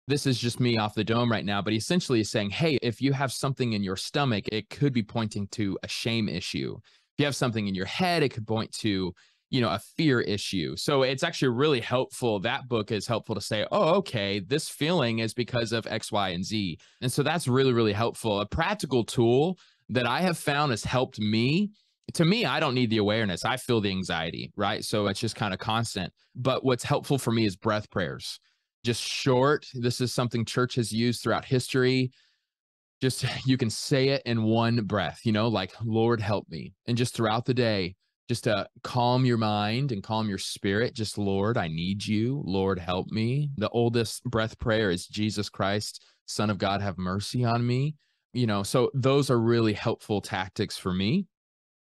this is just me off the dome right now, but he essentially is saying, hey, if you have something in your stomach, it could be pointing to a shame issue. If you have something in your head, it could point to, a fear issue. So it's actually really helpful. That book is helpful to say, oh, okay, this feeling is because of X, Y, and Z. And so that's really, really helpful. A practical tool that I have found has helped me. To me, I don't need the awareness. I feel the anxiety, right? So it's just kind of constant. But what's helpful for me is breath prayers, just short. This is something church has used throughout history. Just you can say it in one breath, like Lord help me. And just throughout the day, just to calm your mind and calm your spirit, just Lord, I need you. Lord help me. The oldest breath prayer is Jesus Christ, Son of God, have mercy on me. So those are really helpful tactics for me,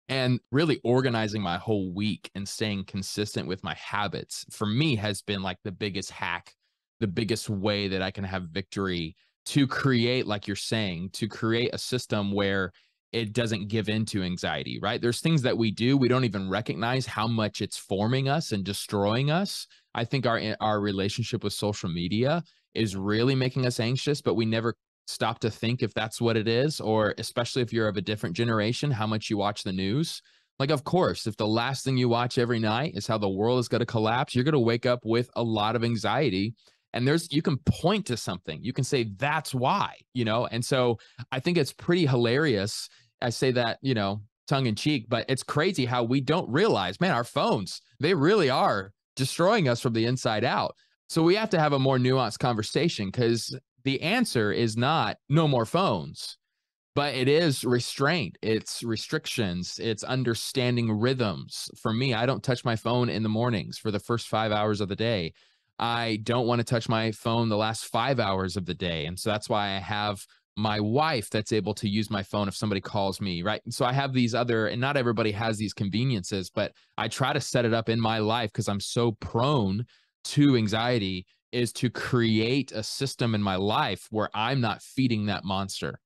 and really organizing my whole week and staying consistent with my habits for me has been like the biggest hack, the biggest way that I can have victory to create, like you're saying, to create a system where it doesn't give in to anxiety, right? There's things that we do, we don't even recognize how much it's forming us and destroying us. I think our relationship with social media is really making us anxious, but we never stop to think if that's what it is, or especially if you're of a different generation, how much you watch the news. Like, of course, if the last thing you watch every night is how the world is going to collapse, you're going to wake up with a lot of anxiety. And you can point to something. You can say, that's why, And so I think it's pretty hilarious. I say that, tongue in cheek, but it's crazy how we don't realize, man, our phones, they really are destroying us from the inside out. So we have to have a more nuanced conversation, because the answer is not no more phones, but it is restraint. It's restrictions. It's understanding rhythms. For me, I don't touch my phone in the mornings for the first 5 hours of the day. I don't want to touch my phone the last 5 hours of the day. And so that's why I have my wife that's able to use my phone if somebody calls me, right? So I have these other, and not everybody has these conveniences, but I try to set it up in my life because I'm so prone to anxiety, is to create a system in my life where I'm not feeding that monster.